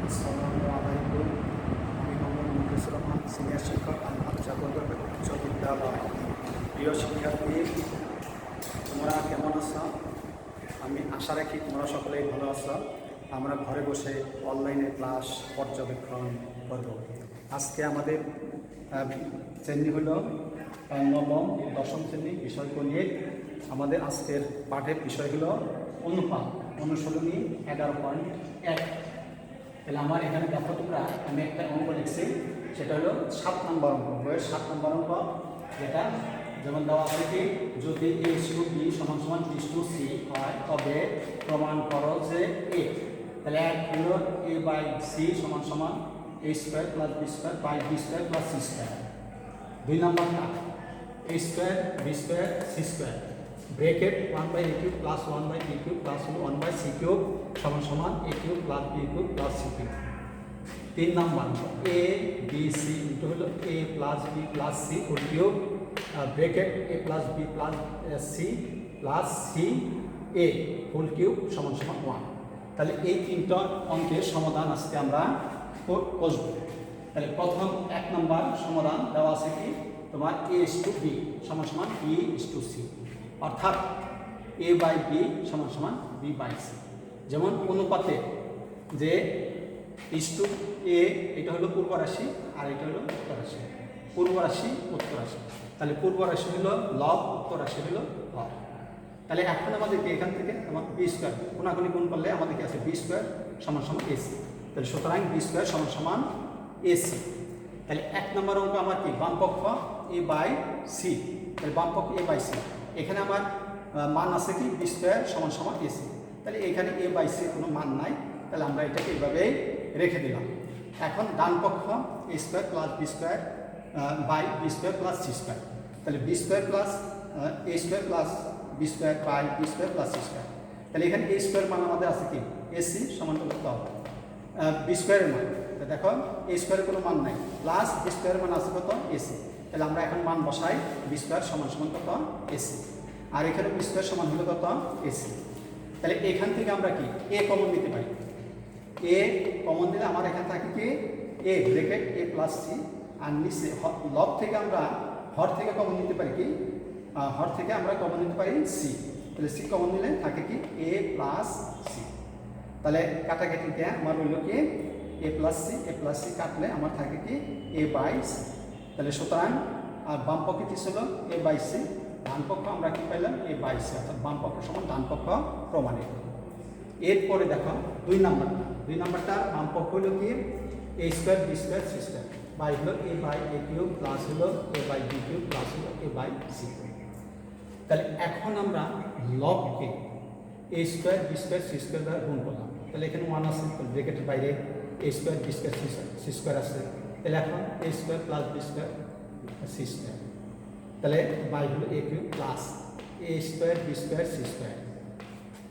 আসসালামু আলাইকুম। আমি মোহাম্মদ মুখলিসুর রহমান, সিনিয়র শিক্ষক, আলহাদ জাগর উচ্চ বিদ্যালয়। প্রিয় শিক্ষার্থী, তোমরা কেমন আছো? আমি আশা রাখি তোমরা সকলেই ভালো আছো। আমরা ঘরে বসে অনলাইনে ক্লাস পর্যবেক্ষণ করব। আজকে আমাদের শ্রেণী হলো নবম দশম শ্রেণী, বিষয় গণিত। আমাদের আজকের পাঠের বিষয় হলো অনুপাত, অনুশীলনী 11.1। তাহলে আমার এখানে দেখো তোমরা, আমি একটা অঙ্ক লিখছি, সেটা হলো 7 নম্বর অঙ্ক, বইয়ের 7 নম্বর অঙ্ক। যেটা যেমন দেওয়া আছে কি, যদি a * b = b * c হয় তবে প্রমাণ করো যে a। তাহলে এক হলো a/c = a² + b² + b² + c²। দুই নম্বরটা a² b² c² bracket 1/a³ + 1/b³ + 1/c³ = a³ + b³ + c³। তিন নম্বর a b c হলো a + b + c whole cube bracket a + b + c + c a whole cube = 1। তাহলে এই তিনটা অঙ্কের সমাধান আজকে আমরা করব। তাহলে প্রথম 1 নম্বর সমাধান দেওয়া আছে কি, তোমার a * b = b * c, অর্থাৎ a/b = b/c। যেমন অনুপাতে যে a এটা হলো পূর্ব রাশি আর এটা হলো উত্তর রাশি, পূর্ব রাশি উত্তর রাশি। তাহলে পূর্ব রাশি হলো লব, উত্তর রাশি হলো হর। তাহলে এখন আমাদেরকে এখান থেকে আমার b² কোনাকুনি গুণ করলে আমাদেরকে আছে b² = ac। তাহলে সুতরাং b² = ac। তাহলে 1 নম্বর অঙ্ক আমার কি, বাম পক্ষ a/c। তাহলে বাম পক্ষ a/c, এখানে আমার মান আছে কি b² = ac। তাহলে এখানে a/c কোনো মান নাই, তাহলে আমরা এটাকে এইভাবেই রেখে দিলাম। এখন ডান পক্ষ a² + b² b² + c²। তাহলে b² + a² + b² b² + c²। তাহলে এখানে a² মান আমাদের আছে কি, ac সমান কত, b² এর মান। দেখো a² এর কোনো মান নাই, প্লাস b² এর মান আছে কত, ac। তাহলে আমরা এখন মান বসাই, b² = কত, ac। আর এখানে b² সমান হলো কত, ac। তাহলে এখান থেকে আমরা কি a কমন নিতে পারি, a কমন দিলে আমার এখানে থাকে কি a ব্র্যাকেট a + c, আর নিচে লব থেকে আমরা হর থেকে কমন নিতে পারি কি, হর থেকে আমরা কমন নিতে পারি c। তাহলে c কমন নিলে থাকে কি a + c। তাহলে কাটাকাটিতে আমার হইল কি a + c কাটলে আমার থাকে কি a/c। তাহলে সুতরাং আর বাম পক্ষে কি ছিল a/c, ডান পক্ষ আমরা কি পাইলাম a/c, অর্থাৎ বাম পক্ষ সমান ডান পক্ষ প্রমাণিত। এরপরে দেখো 2 নাম্বারটা বাম পক্ষ হলো কি a² b² c² বাই হলো a/a³ প্লাস হলো a/b³ প্লাস হলো a/c²। তাহলে এখন আমরা লবকে a² b² c² দ্বারা গুণ করলাম। তাহলে এখানে 1 আছে, ব্র্যাকেটের বাইরে a² b² c² আছে। তাহলে এখন a² + b² c², তাহলে বাই হলো a³ plus a² b² c²,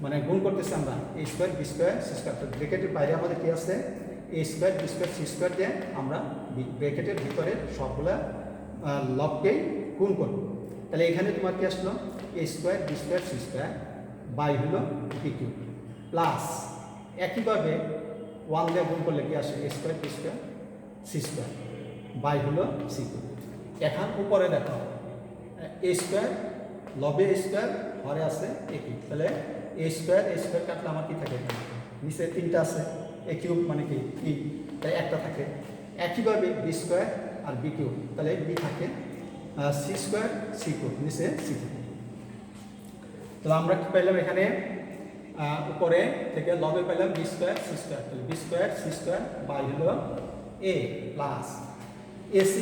মানে গুণ করতেছি আমরা a² b² c²। ব্র্যাকেটের বাইরে আমাদের কি আছে, a² b² c² দিয়ে আমরা ব্র্যাকেটের ভিতরে সবগুলা লবকেই গুণ করব। তাহলে এখানে তোমার কি আসলো a² b² c² বাই হলো b³ প্লাস একইভাবে 1 দিয়ে গুণ করলে কি আসে a² b² c² বাই হলো c²। এখন উপরে দেখো a² লবে a² ঘরে আছে a³। তাহলে a² কাটলে আমার কি থাকে, নিচে 3টা আছে, a³ মানে কি 3, তাই একটা থাকে। একইভাবে b² আর b³ তাহলে b থাকে, c² c³ নিচে c থাকে। তাহলে আমরা কি পাইলাম এখানে, উপরে থেকে লবে পাইলাম b² c²। তাহলে b² c² বাই হলো a প্লাস ac,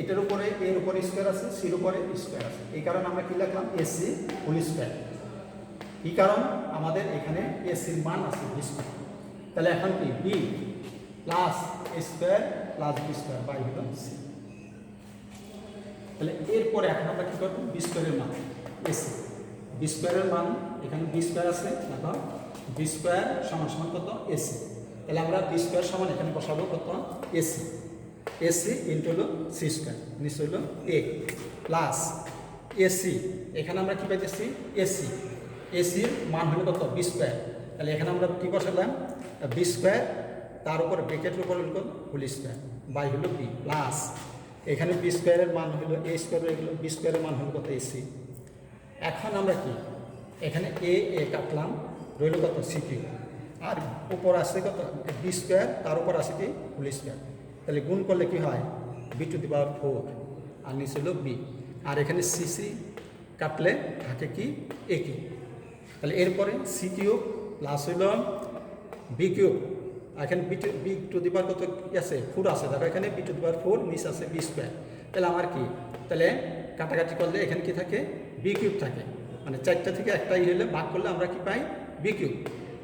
এটার উপরে এর উপরে স্কয়ার আছে, সির উপরে স্কয়ার আছে, এই কারণে আমরা কি লিখলাম ac হোল স্কয়ার। কি কারণ আমাদের এখানে ac এর মান আছে b²। তাহলে এখন কি b plus a² plus b² by হলো c। তাহলে এরপরে এখন আমরা কি করব, b² এর মান ac, b² এর মান এখানে b² আছে, দেখো b² = কত, ac। তাহলে আমরা b² সমান এখানে বসাবো কত, ac, ac ইনটু হলো c² নিচে হলো a প্লাস ac, এখানে আমরা কি পাইতেছি ac, ac এর মান হলো কত, b²। তাহলে এখানে আমরা কি বসালাম b² তার উপর ব্রেকেটের উপর হলো হোল স্কোয়ার বাই হলো বি প্লাস এখানে বি স্কোয়ারের মান হলো এ স্কোয়ার হয়ে গেলো, বি স্কোয়ারের মান হলো কত এসি। এখন আমরা কি এখানে এ কাটলাম, রইল কত সি কিউ, আর উপর আসছে কত বি স্কোয়ার, তার উপর আসে কি হোল স্কোয়ার। তাহলে গুণ করলে কি হয় বি টু দি পাওয়ার 4 আর নিচে হলো বি, আর এখানে সি সি কাটলে থাকে কি এ কিউ। তাহলে এরপরে সি কিউ প্লাস হইল বি কিউ, এখানে বি টু দি পাওয়ার কত আছে 4 আছে, দেখো এখানে বি টু দি পাওয়ার 4 নিচে আছে বি স্কোয়ার। তাহলে আমার কি তাহলে কাটাকাটি করলে এখানে কি থাকে বি কিউব থাকে, মানে 4টা থেকে একটাই হলে ভাগ করলে আমরা কি পাই বি কিউব।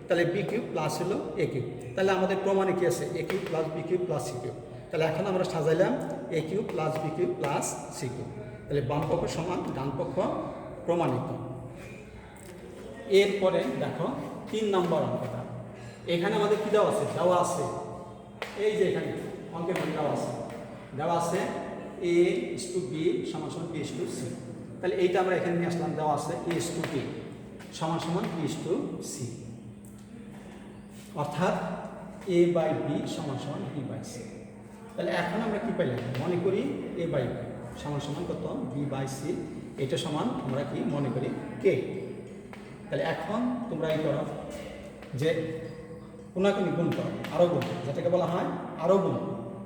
তাহলে বি কিউব প্লাস হলো এ কিউব। তাহলে আমাদের প্রমাণে কি আছে A cube plus B cube plus C cube. তাহলে এখন আমরা সাজাইলাম A cube plus B cube plus C cube. তাহলে বাম পক্ষ সমান ডান পক্ষ প্রমাণিত। এরপরে দেখো 3 নম্বর অঙ্কটা, এখানে আমাদের কি দেওয়া আছে, দেওয়া আছে এই যে এখানে অঙ্কের মধ্যে দেওয়া আছে এ ইস টু বি সমান সমান বি ইস টু সি। তাহলে এইটা আমরা এখানে নিয়ে আসলাম, দেওয়া আছে এ ইস টু বি সমান সমান বি ইস টু সি, অর্থাৎ এ বাই বি সমান সমান বি বাই সি। তাহলে এখন আমরা কি পাইলাম, মনে করি এ বাই বি সমান সমান কত বি বাই সি, এটা সমান আমরা কি মনে করি কে। তাহলে এখন তোমরা এই করো যে কোনাকুনি গুণ করো, আরো গুণ, যেটাকে বলা হয় আরো গুণ।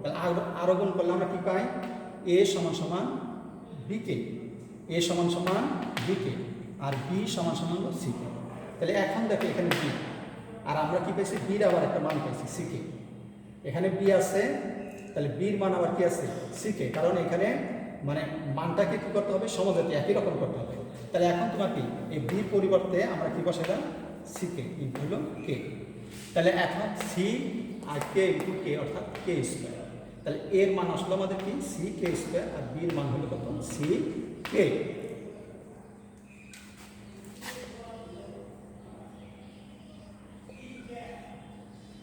তাহলে আরো গুণ করলে আমরা কি পাই এ সমান সমান বিকে, এ সমান সমান বিকে, আর বি সমান সমান সি কে। তাহলে এখন দেখো এখানে বি, আর আমরা কি পাইছি বির আবার একটা মান পাইছি সি কে, এখানে বি আছে, তাহলে বির মান আবার কি আছে সি কে, কারণ এখানে মানে মানটাকে কি করতে হবে সমজাতি একই রকম করতে হবে। তাহলে এখন তোমার কি এই বির পরিবর্তে আমরা কি বসাইলাম সি কে ইন্টু হলো কে। তাহলে এখন সি আর কে ইন্টু কে অর্থাৎ কে স্কোয়ার। তাহলে এর মান আসলো আমাদের কি সি কে স্কোয়ার, আর বির মান হলো কত সি কে।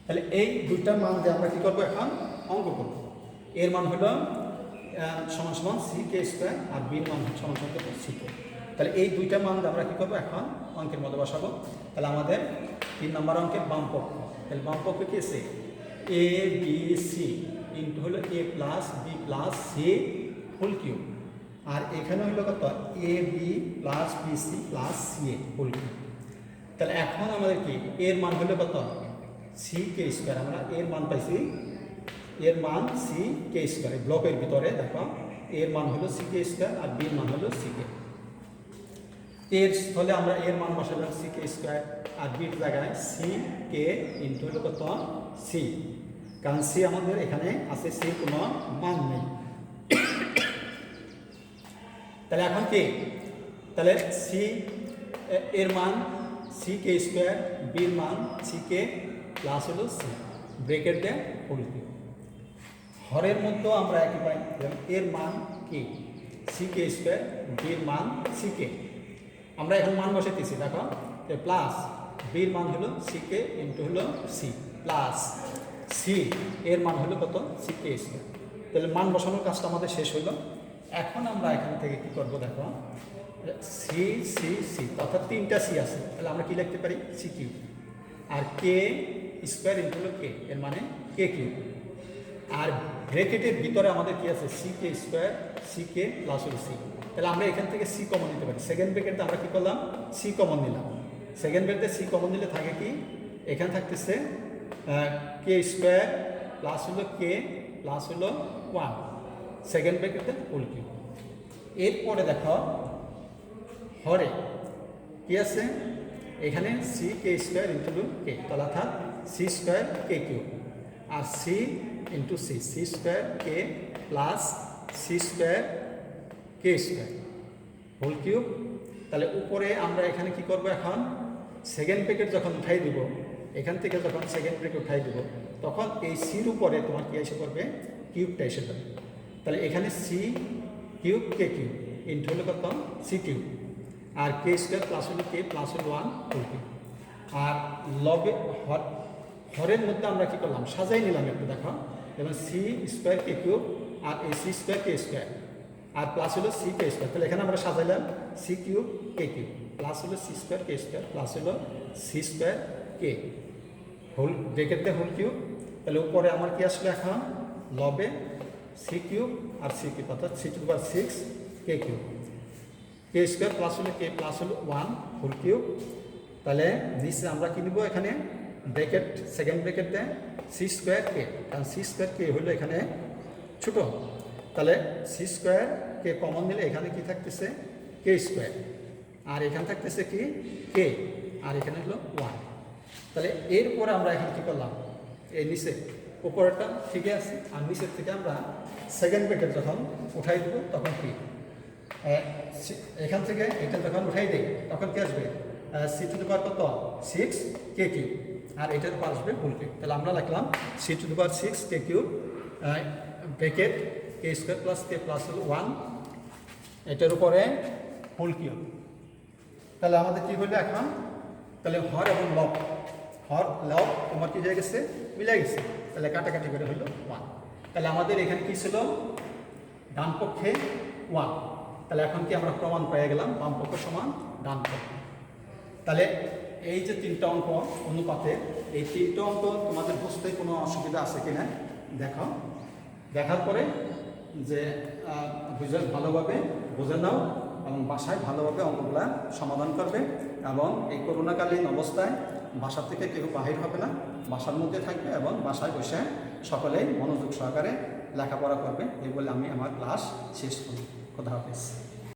তাহলে এই দুইটা মান দিয়ে আমরা কি করবো এখন অঙ্ক করব। এর মান হলো সমান সমান সি কে স্কোয়ার, আর বির মান সমান সমান কত সি কে। তাহলে এই দুইটা মান আমরা কি করবো এখন অঙ্কের মধ্যে বসাবো। তাহলে আমাদের 3 নম্বর অঙ্কের বাম পক্ষ, তাহলে বাম পক্ষ কি আছে এ বি সি ইন্টু হলো A plus B plus C whole cube, আর এখানে হইলো কত A B plus B C plus C A whole cube. তাহলে এখন আমাদের কি এর মান হলো কত সি কে স্কোয়ার, আমরা এর মান পাইছি এর মান সি কে স্কোয়ার, ব্লকের ভিতরে দেখো এর মান হলো সি কে স্কোয়ার আর বির মান হলো সি কে। এর স্থলে আমরা এর মান বসালাম সি কে স্কোয়ার, আর বির জায়গায় সি কে ইন্টু হলো কত সি, কারণ সি আমাদের এখানে আছে সি কোনো মান নেই। তাহলে এখন কি তাহলে সি এর মান সি কে স্কোয়ার, বির মান সি কে প্লাস হলো সি, ব্রেকেট দেয় হোল কিউব। হরের মধ্যেও আমরা একই পাই, এর মান কি সি কে স্কোয়ার, বির মান সি কে, আমরা এখন মান বসাইতেছি দেখো প্লাস বির মান হলো সি কে ইন্টু হলো সি প্লাস সি এর মান হলো কত সি কে স্কোয়ার। তাহলে মান বসানোর কাজটা আমাদের শেষ হলো। এখন আমরা এখান থেকে কি করবো দেখো সি সি সি অর্থাৎ 3টা সি আছে, তাহলে আমরা কি লিখতে পারি সি কিউ, আর কে স্কোয়ার ইন্টু হলো কে এর মানে কে কিউ, আর ব্রেকেটের ভিতরে আমাদের কি আছে C K square C k plus হলো সি। তাহলে আমরা এখান থেকে সি কমন নিতে পারি, সেকেন্ড ব্রেকেটে আমরা কি করলাম সি কমন নিলাম, সেকেন্ড ব্রেকেটে সি কমন নিলে থাকে কি এখানে থাকতেছে কে স্কোয়ার প্লাস হলো কে প্লাস হলো 1, সেকেন্ড ব্রেকেটে হোল কিউব। এরপরে দেখো হরে কি আছে এখানে C K square into K, তাহলে অর্থাৎ সি স্কোয়ার কে কিউব, আর C into C C square K plus C square K square whole cube. তাহলে উপরে আমরা এখানে কি করব এখন সেকেন্ড ব্রেকেট যখন উঠাই দিব, এখান থেকে যখন সেকেন্ড ব্রেকেট উঠাই দিব তখন এই সির উপরে তোমার কি এসে করবে কিউবটা এসে যাবে। তাহলে এখানে C cube K cube into হলো কত সি কিউব, আর কে স্কোয়ার প্লাস হলো কে প্লাস হলো 1 হোল কিউব। আর লবে হরের মধ্যে আমরা কি করলাম সাজাই নিলাম একটু দেখো, যেমন সি স্কোয়ার কে কিউব আর এই সি স্কোয়ার কে স্কোয়ার আর প্লাস হলো সি কে স্কোয়ার। তাহলে এখানে আমরা সাজাইলাম C cube K cube plus হলো C square K square plus হলো C square K whole bracket দিয়ে হোল কিউব, তাহলে উপরে আমার কি আসলে এখন লবে সি কিউব আর সি কিউব অর্থাৎ C to the power 6 K cube, K square plus হলো কে প্লাস হলো 1 হোল কিউব। তাহলে নিচে আমরা কি নিব, এখানে ব্র্যাকেট সেকেন্ড ব্র্যাকেট দেয় সি স্কোয়ার কে, কারণ সি স্কোয়ার কে হলো এখানে ছোটো, তাহলে সি স্কোয়ার কে কমন নিলে এখানে কি থাকতেছে কে স্কোয়ার, আর এখানে থাকতেছে কি কে, আর এখানে হলো 1। তাহলে এরপরে আমরা এখন কী করলাম, এই নিচে উপরেরটা ঠিকই আছে, আর নিচের থেকে আমরা সেকেন্ড ব্র্যাকেট যখন উঠাই দেবো তখন কি এখান থেকে এটা যখন উঠাই দেয় তখন কি আসবে সি টু দি পাওয়ার কত 6 কে কিউব, আর এটার উপর আসবে হোল কিউব। তাহলে আমরা লিখলাম c to the power 6 K cube bracket k square plus k plus 1 এটার উপরে হোল কিউব। তাহলে আমাদের কী হলো এখন, তাহলে হর এবং লব, হর লব তোমার কী হয়ে গেছে মিলে গেছে, তাহলে কাটাকাটি করে হইল 1। তাহলে আমাদের এখানে কী ছিল ডান পক্ষে 1, তাহলে এখন কি আমরা প্রমাণ পেয়ে গেলাম বাম পক্ষ সমান ডান পক্ষ। তাহলে এই যে তিনটা অঙ্ক অনুপাতে, এই তিনটা অঙ্ক তোমাদের বুঝতে কোনো অসুবিধা আছে কি না দেখো, দেখার পরে যে বুঝে ভালোভাবে বুঝে নাও এবং বাসায় ভালোভাবে অঙ্কগুলা সমাধান করবে। এবং এই করোনাকালীন অবস্থায় বাসা থেকে কেউ বাহির হবে না, বাসার মধ্যে থাকবে এবং বাসায় বসে সকলেই মনোযোগ সহকারে লেখাপড়া করবে। এই বলে আমি আমার ক্লাস শেষ করি। খোদা হাফেজ।